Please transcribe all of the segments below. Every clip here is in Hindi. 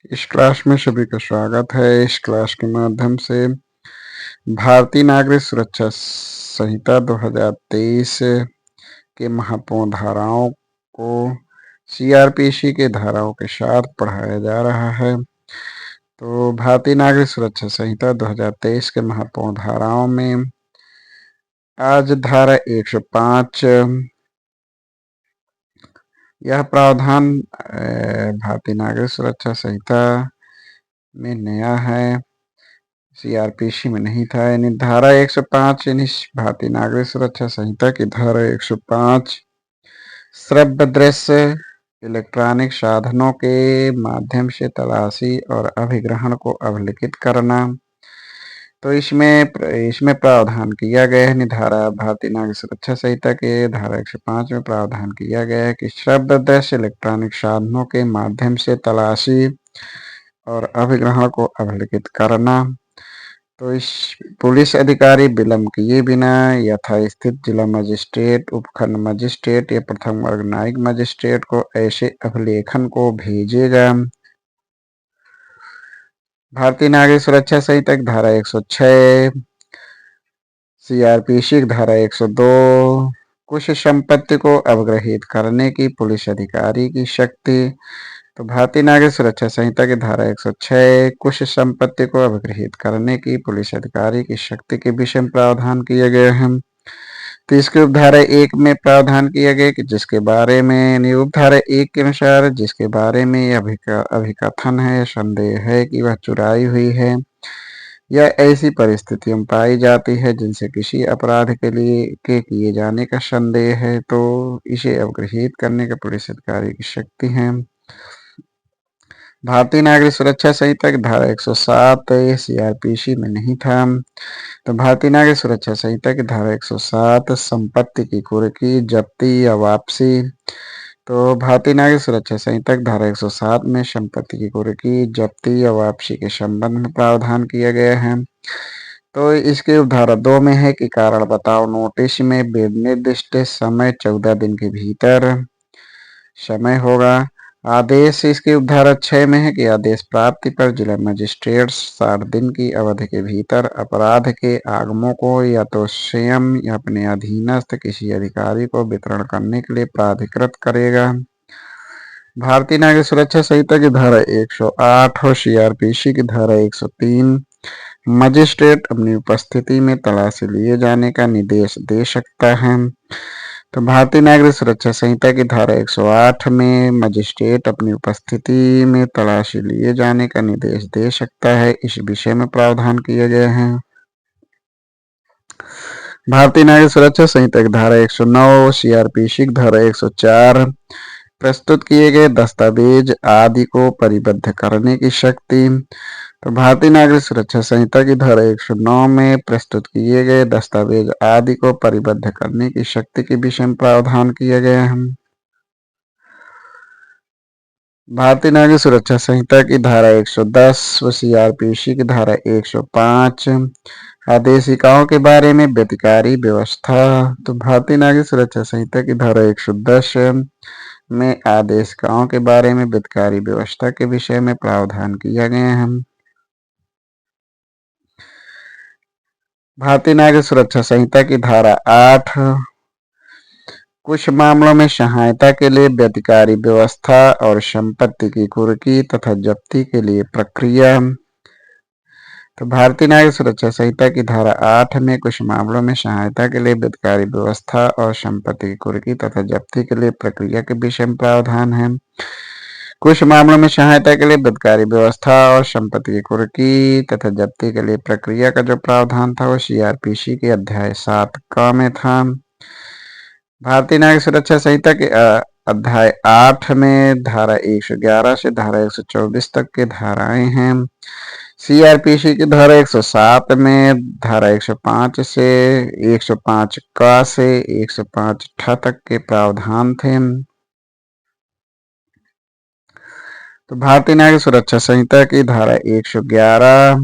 इस क्लास में सभी का स्वागत है। इस क्लास के माध्यम से भारतीय नागरिक सुरक्षा संहिता 2023 के महत्वपूर्ण धाराओं को सीआरपीसी के धाराओं के साथ पढ़ाया जा रहा है। तो भारतीय नागरिक सुरक्षा संहिता 2023 के महत्वपूर्ण धाराओं में आज धारा 105 यह प्रावधान भारतीय नागरिक सुरक्षा संहिता में नया है, सीआरपीसी में नहीं था। यानी धारा 105 यानी भारतीय नागरिक सुरक्षा संहिता की धारा 105 श्रव्य दृश्य इलेक्ट्रॉनिक साधनों के माध्यम से तलाशी और अभिग्रहण को अभिलिखित करना। तो इसमें प्रावधान किया गया है। धारा भारतीय नागरिक सुरक्षा संहिता के धारा 105 में प्रावधान किया गया है कि श्रव्य दृश्य इलेक्ट्रॉनिक साधनों के माध्यम से तलाशी और अभिग्रहण को अभिलिखित करना। तो इस पुलिस अधिकारी विलंब किए बिना यथास्थित जिला मजिस्ट्रेट, उपखंड मजिस्ट्रेट या प्रथम वर्ग न्यायिक मजिस्ट्रेट को ऐसे अभिलेखन को भेजेगा। भारतीय नागरिक सुरक्षा संहिता की धारा 106, सीआरपीसी की धारा 102 कुछ संपत्ति को अवग्रहित करने की पुलिस अधिकारी की शक्ति। तो भारतीय नागरिक सुरक्षा संहिता की धारा 106 कुछ संपत्ति को अभिगृहित करने की पुलिस अधिकारी की शक्ति के विषय में प्रावधान किए गए हैं। तो इसके उपधारा 1 में प्रावधान किया गया कि जिसके बारे में उपधारा 1 के अनुसार जिसके बारे में अभिकथन है, संदेह है कि वह चुराई हुई है या ऐसी परिस्थितियों में पाई जाती है जिनसे किसी अपराध के किए जाने का संदेह है, तो इसे अवगृहित करने का पुलिस अधिकारी की शक्ति है। भारतीय नागरिक सुरक्षा संहिता की धारा 107 सीआरपीसी में नहीं था। तो भारतीय नागरिक सुरक्षा संहिता की धारा 107 संपत्ति की कुर्की, जब्ती या वापसी। तो भारतीय नागरिक सुरक्षा संहिता की धारा 107 में संपत्ति की कुर्की, जब्ती या वापसी के संबंध में प्रावधान किया गया है। तो इसके उपधारा 2 में है कि कारण बताओ नोटिस में निर्दिष्ट समय 14 दिन के भीतर समय होगा। आदेश इसके उपधारा 6 में है कि आदेश प्राप्ति पर जिला मजिस्ट्रेट 60 दिन की अवधि के भीतर अपराध के आगमों को या तो स्वयं या अपने अधीनस्थ किसी अधिकारी को वितरण करने के लिए प्राधिकृत करेगा। भारतीय नागरिक सुरक्षा संहिता की धारा 108 और सीआरपीसी की धारा 103 मजिस्ट्रेट अपनी उपस्थिति में तलाशी लिए जाने का निर्देश दे सकता है। तो भारतीय नागरिक सुरक्षा संहिता की धारा 108 में मजिस्ट्रेट अपनी उपस्थिति में तलाशी लिए जाने का निर्देश दे सकता है। इस विषय में प्रावधान किए गए हैं। भारतीय नागरिक सुरक्षा संहिता की धारा 109, सीआरपीसी की धारा 104 प्रस्तुत किए गए दस्तावेज आदि को परिबद्ध करने की शक्ति। तो भारतीय नागरिक सुरक्षा संहिता की धारा 109 में प्रस्तुत किए गए दस्तावेज आदि को परिबद्ध करने की शक्ति के विषय में प्रावधान किए गए हैं। भारतीय नागरिक सुरक्षा संहिता की धारा 110 व सीआरपीसी की धारा 105 आदेशिकाओं के बारे में व्यतिकारी व्यवस्था। तो भारतीय नागरिक सुरक्षा संहिता की धारा 110 में आदेशिकाओं के बारे में व्यतिकारी व्यवस्था के विषय में प्रावधान किया गया है। भारतीय नागरिक सुरक्षा संहिता की धारा 8 कुछ मामलों में सहायता के लिए व्यतिकारी व्यवस्था और संपत्ति की कुर्की तथा जब्ती के लिए प्रक्रिया। तो भारतीय नागरिक सुरक्षा संहिता की धारा 8 में कुछ मामलों में सहायता के लिए व्यतिकारी व्यवस्था और संपत्ति की कुर्की तथा जब्ती के लिए प्रक्रिया के विषय में प्रावधान है। कुछ मामलों में सहायता के लिए व्यतिकारी व्यवस्था और संपत्ति की कुर्की तथा जब्ती के लिए प्रक्रिया का जो प्रावधान था वो सीआरपीसी के अध्याय 7 क में था। भारतीय नागरिक सुरक्षा संहिता के अध्याय 8 में धारा 111 से धारा 124 तक के धाराएं हैं। सीआरपीसी की धारा 107 में धारा 105 से 105 क से 105 ठ तक के प्रावधान थे। तो भारतीय नागरिक सुरक्षा संहिता की धारा 111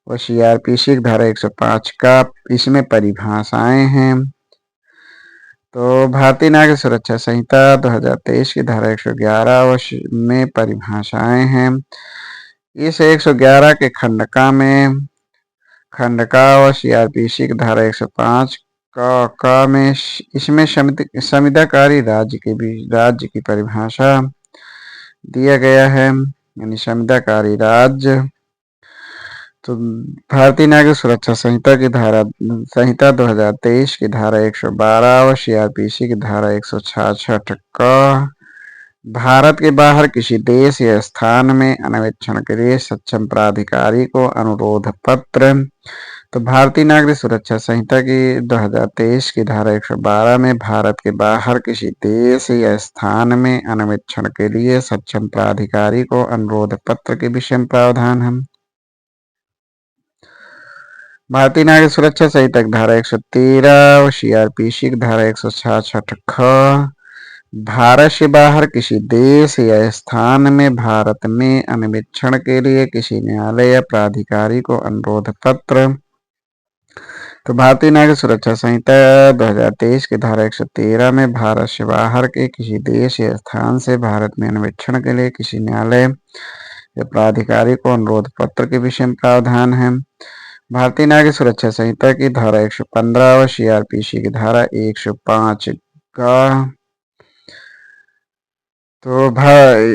और सीआरपीसी की धारा 105 का इसमें परिभाषाएं हैं। तो भारतीय नागरिक सुरक्षा संहिता 2023 की धारा 111 में परिभाषाएं हैं। इस 111 के खंडका व सीआरपीसी की धारा 105 का में इसमें संविधाकारी राज्य की परिभाषा दिया गया है, यानी संविधाकारी राज्य। तो भारतीय नागरिक सुरक्षा संहिता 2023 की धारा 112 और सीआरपीसी की धारा 166 का भारत के बाहर किसी देश या स्थान में अन्वेषण के लिए सक्षम प्राधिकारी को अनुरोध पत्र। तो भारतीय नागरिक सुरक्षा संहिता की 2023 की धारा 112 में भारत के बाहर किसी देश या स्थान में अन्वेषण के लिए सक्षम प्राधिकारी को अनुरोध पत्र के विषय में प्रावधान है। भारतीय नागरिक सुरक्षा संहिता की धारा 113 और सीआरपीसी की धारा 166 ख भारत से बाहर किसी देश या स्थान में भारत में अन्वेषण के लिए किसी न्यायालय या प्राधिकारी को अनुरोध पत्र। तो भारतीय नागरिक सुरक्षा संहिता 2023 की धारा 113 में भारत से बाहर के किसी देश या स्थान से भारत में अन्वेषण के लिए किसी न्यायालय या प्राधिकारी को अनुरोध पत्र के विषय में प्रावधान है। भारतीय नागरिक सुरक्षा संहिता की धारा 115 और सीआरपीसी की धारा 105 का तो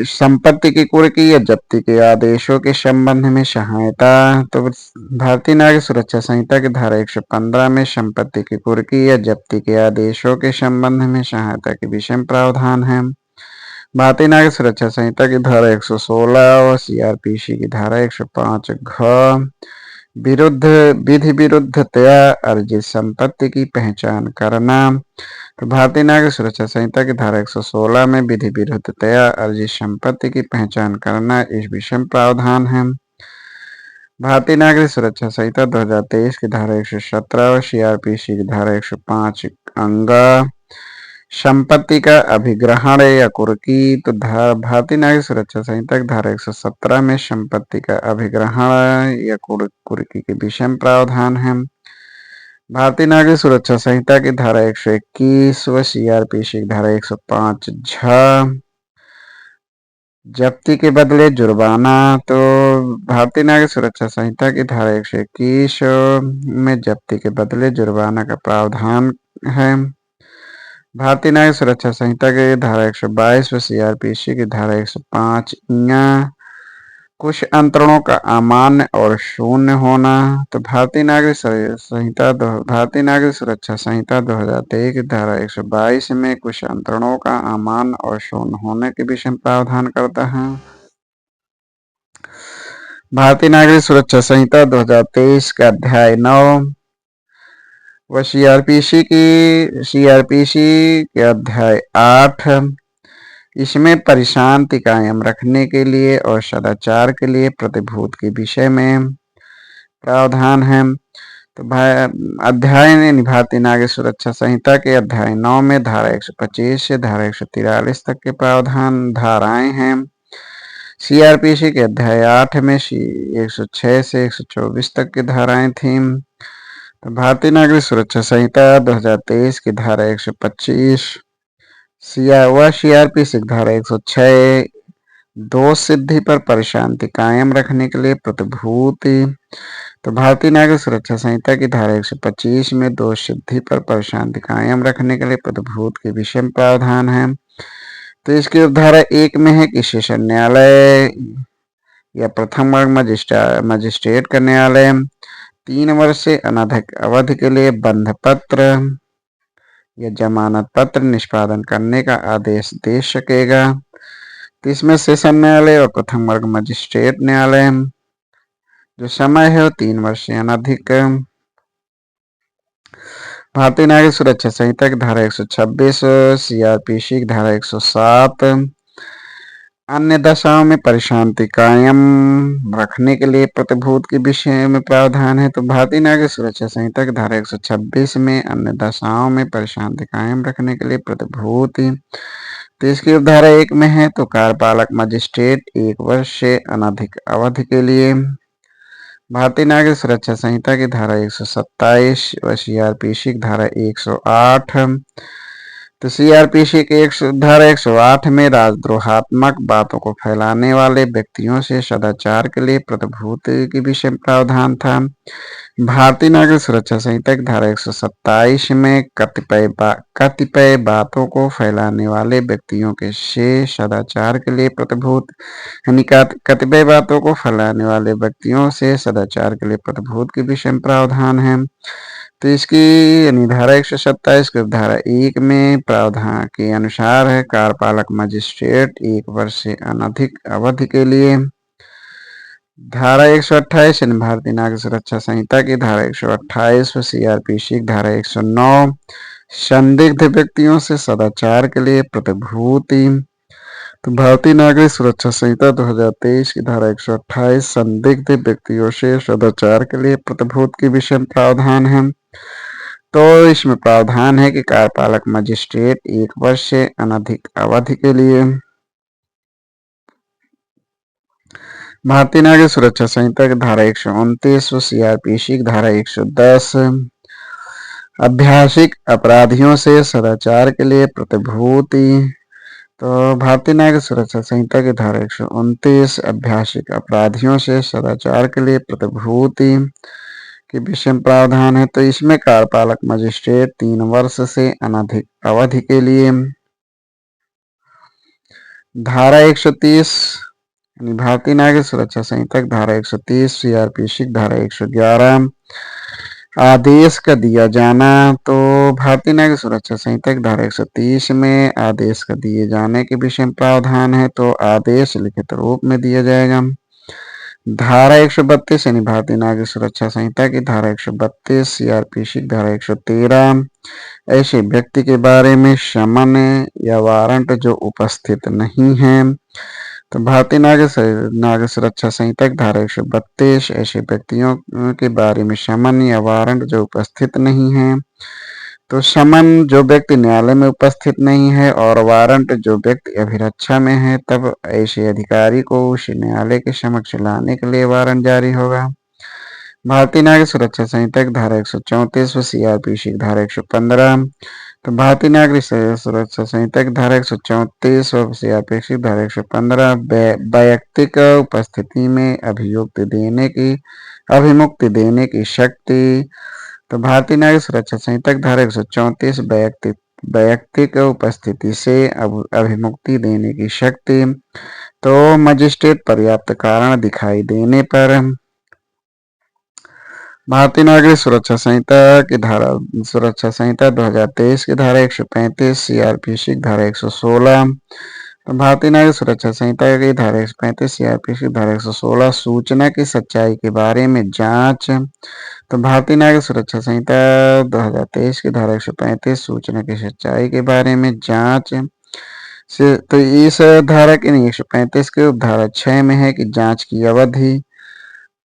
संपत्ति की कुर्की या जब्ती के आदेशों के संबंध में सहायता। तो भारतीय नागरिक सुरक्षा संहिता की धारा 115 में संपत्ति की कुर्की या जब्ती के आदेशों के संबंध में सहायता के विषय में प्रावधान है। भारतीय नागरिक सुरक्षा संहिता की धारा 116 और सीआरपीसी की धारा 105 घ विधि विरुद्धतया अर्जित संपत्ति की पहचान करना। तो भारतीय नागरिक सुरक्षा संहिता की धारा 116 में विधि विरुद्धतया अर्जित संपत्ति की पहचान करना इस विषय में प्रावधान है। भारतीय नागरिक सुरक्षा संहिता 2023 की धारा 117 और सीआरपीसी की धारा 105 अंगा संपत्ति का अभिग्रहण या कुर्की। तो भारतीय नागरिक सुरक्षा संहिता की धारा 117 में संपत्ति का अभिग्रहण या कुर्की के विषय में प्रावधान है। भारतीय नागरिक सुरक्षा संहिता की धारा 121 व सीआरपीसी की धारा 105 झ जब्ती के बदले जुर्माना। तो भारतीय नागरिक सुरक्षा संहिता की धारा 121 में जब्ती के बदले जुर्माना का प्रावधान है। भारतीय नागरिक सुरक्षा संहिता की धारा 122 व सीआरपीसी की धारा 105 कुछ अंतरणों का अमान्य और शून्य होना। तो भारतीय नागरिक सुरक्षा संहिता 2023 की धारा 122 में कुछ अंतरणों का अमान्य और शून्य होने के विषय में प्रावधान करता है। भारतीय नागरिक सुरक्षा संहिता 2023 का अध्याय 9 व सीआरपीसी के अध्याय 8 इसमें परिशांति कायम रखने के लिए और सदाचार के लिए प्रतिभूत के विषय में प्रावधान है। तो अध्याय भारतीय नागरिक सुरक्षा संहिता के अध्याय 9 में धारा 125 से धारा 143 तक के प्रावधान धाराएं हैं। सीआरपीसी के अध्याय 8 में 106 से 124 तक की धाराएं थीं। तो भारतीय नागरिक सुरक्षा संहिता 2023 की धारा 125 सीआरपीसी की धारा 106 दोष सिद्धि पर परिशांति कायम रखने के लिए प्रतिभूति। तो भारतीय नागरिक सुरक्षा संहिता की धारा 125 में दोष सिद्धि पर परिशांति कायम रखने के लिए प्रतिभूत के विषय में प्रावधान है। तो इसकी धारा 1 में है कि सेशन न्यायालय या प्रथम वर्ग मजिस्ट्रेट का न्यायालय 3 वर्ष से अनधिक अवधि के लिए बंध पत्र या जमानत पत्र निष्पादन करने का आदेश दे सकेगा। तो इसमें सेशन न्यायालय और प्रथम वर्ग मजिस्ट्रेट न्यायालय जो समय है वो 3 वर्ष से अनधिक। भारतीय नागरिक सुरक्षा संहिता की धारा 126 सीआरपीसी की धारा 107 अन्य दशाओं में परिशांति कायम रखने के लिए प्रतिभूत के विषय में प्रावधान है। तो भारतीय नागरिक सुरक्षा संहिता की धारा 126 में अन्य दशाओं में परिशांति कायम रखने के लिए प्रतिभूत। तो इसकी धारा 1 में है तो कार्यपालक मजिस्ट्रेट 1 वर्ष से अनधिक अवधि के लिए। भारतीय नागरिक सुरक्षा संहिता की धारा 127 व सीआरपीसी की धारा 108 तो सीआरपीसी के धारा 108 में राजद्रोहात्मक बातों को फैलाने वाले व्यक्तियों से सदाचार के लिए प्रतिभूति की विषय प्रावधान था। भारतीय नागरिक सुरक्षा संहिता की धारा 127 में कतिपय बातों को फैलाने वाले व्यक्तियों के से सदाचार के लिए प्रतिभूत यानी कतिपय बातों को फैलाने वाले व्यक्तियों से सदाचार के लिए प्रतिभूत की विषय प्रावधान है। तो इसकी यानी धारा 127 के धारा 1 में प्रावधान के अनुसार है कार्यपालक मजिस्ट्रेट 1 वर्ष से अनधिक अवधि के लिए। धारा 128 यानी भारतीय नागरिक सुरक्षा संहिता की धारा 128 व सीआरपीसी की धारा 109 संदिग्ध व्यक्तियों से सदाचार के लिए प्रतिभूति। तो भारतीय नागरिक सुरक्षा संहिता 2023 की धारा 128 संदिग्ध व्यक्तियों से सदाचार के लिए प्रतिभूत की विषय प्रावधान है। तो इसमें प्रावधान है कि कार्यपालक मजिस्ट्रेट 1 वर्ष से अनधिक अवधि के लिए। भारतीय नागरिक सुरक्षा संहिता की धारा 129 व सीआरपीसी की धारा 110 अभ्यासिक अपराधियों से सदाचार के लिए प्रतिभूति। तो भारतीय नागरिक सुरक्षा संहिता की धारा 129 अभ्यासिक अपराधियों से सदाचार के लिए प्रतिभूति के विषय प्रावधान है। तो इसमें कार्यपालक मजिस्ट्रेट 3 वर्ष से अनधिक अवधि के लिए। धारा 130 यानी भारतीय नागरिक सुरक्षा संहिता की धारा 130 सीआरपीसी की धारा 111 आदेश का दिया जाना। तो भारतीय नागरिक सुरक्षा संहिता की धारा 130 में आदेश का दिए जाने के विषय में प्रावधान है। तो आदेश लिखित रूप में दिया जाएगा। धारा 132 यानी भारतीय नागरिक सुरक्षा संहिता की धारा 132 सीआरपीसी की धारा 113 ऐसे व्यक्ति के बारे में समन या वारंट जो उपस्थित नहीं है। तो भारतीय नागरिक सुरक्षा संहिता की धारा 132 ऐसे व्यक्तियों के बारे में समन या वारंट जो उपस्थित नहीं है। तो समन जो व्यक्ति न्यायालय में उपस्थित नहीं है और वारंट जो व्यक्ति अभिरक्षा में है, तब ऐसे अधिकारी को उस न्यायालय के समक्ष लाने के लिए वारंट जारी होगा। भारतीय नागरिक सुरक्षा संहिता की धारा 134 व सीआरपीसी की धारा 115। तो भारतीय नागरिक सुरक्षा संहिता की धारा 134 व सीआरपीसी की धारा 115 वैयक्तिक उपस्थिति में अभिमुक्ति देने की शक्ति। तो भारतीय नागरिक सुरक्षा संहिता की धारा 134 वैयक्तिक उपस्थिति से अभिमुक्ति देने की शक्ति। तो मजिस्ट्रेट पर्याप्त कारण दिखाई देने पर। भारतीय नागरिक सुरक्षा संहिता 2023 की धारा 135 सीआरपीसी की धारा 116। तो भारतीय नागरिक सुरक्षा संहिता की धारा 135 सीआरपीसी की धारा 116 सूचना की सच्चाई के बारे में जांच। तो भारतीय नागरिक सुरक्षा संहिता 2023 की धारा 135 सूचना की सच्चाई के बारे में जांच से। तो इस धारा की 135 के उपधारा 6 में है कि जांच की अवधि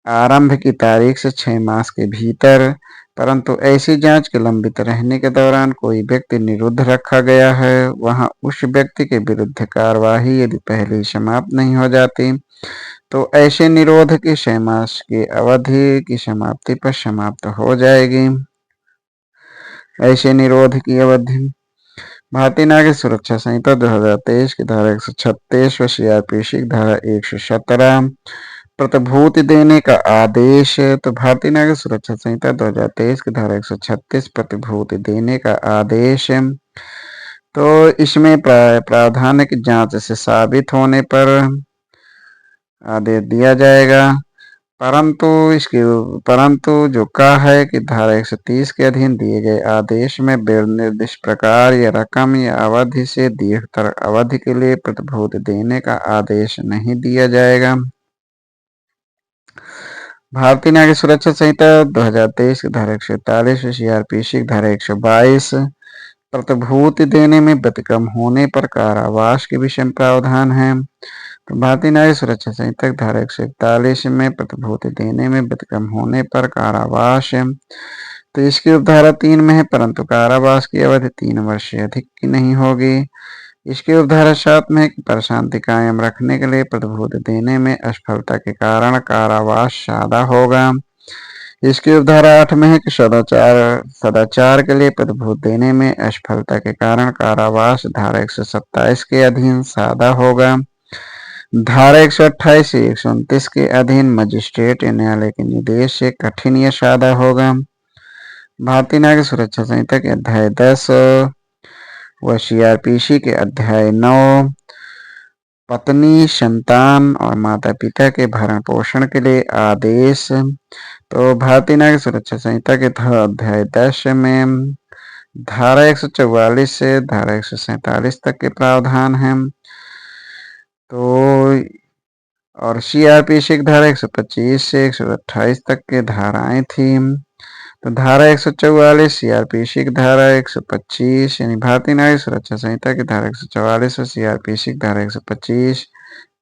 आरंभ की तारीख से 6 मास के भीतर, परंतु ऐसी जांच के लंबित रहने के दौरान कोई व्यक्ति निरुद्ध रखा गया है, वहां उस व्यक्ति के विरुद्ध कार्यवाही यदि पहले ही समाप्त नहीं हो जाती तो ऐसे निरोध की 6 मास की अवधि की समाप्ति पर समाप्त हो जाएगी। ऐसे निरोध की अवधि भारतीय नागरिक सुरक्षा संहिता 2023 की धारा 136 व सीआरपीसी की धारा 117 प्रतिभूति देने का आदेश। तो भारतीय नागरिक सुरक्षा संहिता 2023 की धारा 136 प्रतिभूति देने का आदेश। तो इसमें प्रावधान है कि जांच से साबित होने पर आदेश दिया जाएगा, परंतु जो कहा है कि धारा 130 के अधीन दिए गए आदेश में निर्दिष्ट प्रकार या रकम या अवधि से दीर्घतर अवधि के लिए प्रतिभूति देने का आदेश नहीं दिया जाएगा। भारतीय नागरिक सुरक्षा संहिता 2023 की धारा 141 सीआरपीसी की धारा 122 प्रतिभूति देने में व्यतिक्रम होने पर कारावास के विषय में प्रावधान है। तो भारतीय नागरिक सुरक्षा संहिता की धारा 141 में प्रतिभूति देने में व्यतिक्रम होने पर कारावास। तो इसकी उपधारा 3 में है, परंतु कारावास की अवधि 3 वर्ष से अधिक की नहीं होगी। इसकी उपधारा 7 में है कि प्रशांति कायम रखने के लिए प्रतिभूति देने में असफलता के कारण कारावास सादा होगा। इसकी उपधारा 8 में है कि सदाचार के लिए प्रतिभूत देने में असफलता के कारण कारावास धारा 127 के अधीन सादा होगा। धारा 128 से 129 के अधीन मजिस्ट्रेट या न्यायालय के निर्देश से कठिन या सादा होगा। भारतीय नागरिक सुरक्षा संहिता के अध्याय 10 व सीआरपीसी के अध्याय 9 पत्नी, संतान और माता पिता के भरण पोषण के लिए आदेश। तो भारतीय नागरिक सुरक्षा संहिता के अध्याय 10 में धारा 144 से धारा 147 तक के प्रावधान हैं। तो और सीआरपीसी की धारा 125 से 128 तक के धाराएं थी। तो धारा 144 सीआरपीसी की धारा 125 यानी भारतीय नागरिक सुरक्षा संहिता की धारा 144 और सीआरपीसी की धारा 125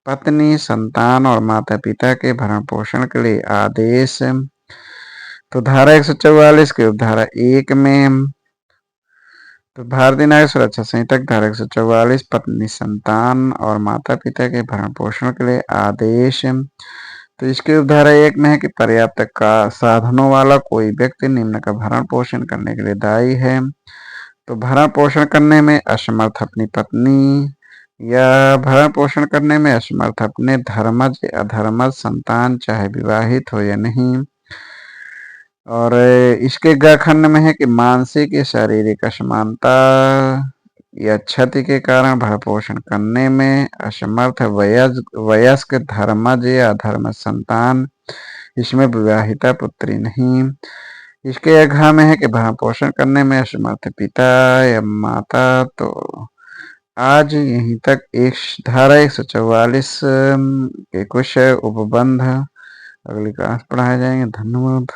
पत्नी, संतान और माता पिता के भरण पोषण के लिए आदेश। तो धारा 144 के उपधारा 1 में तो भारतीय नागरिक सुरक्षा संहिता की धारा 144 पत्नी, संतान और माता पिता के भरण पोषण के लिए आदेश। तो इसके उपधारा 1 में है कि पर्याप्त का साधनों वाला कोई व्यक्ति निम्न का भरण पोषण करने के लिए दायी है। तो भरण पोषण करने में असमर्थ अपनी पत्नी या भरण पोषण करने में असमर्थ अपने धर्मज या अधर्मज संतान, चाहे विवाहित हो या नहीं। और इसके ग खंड में है कि मानसिक या शारीरिक असमानता या क्षति के कारण भरण पोषण करने में असमर्थ वयस्क धर्मज या अधर्मज संतान, इसमें विवाहिता पुत्री नहीं। इसके घ में है कि भरण पोषण करने में असमर्थ पिता या माता। तो आज यहीं तक धारा 144 के कुछ उपबंध अगली क्लास पढ़ाए जाएंगे। धन्यवाद।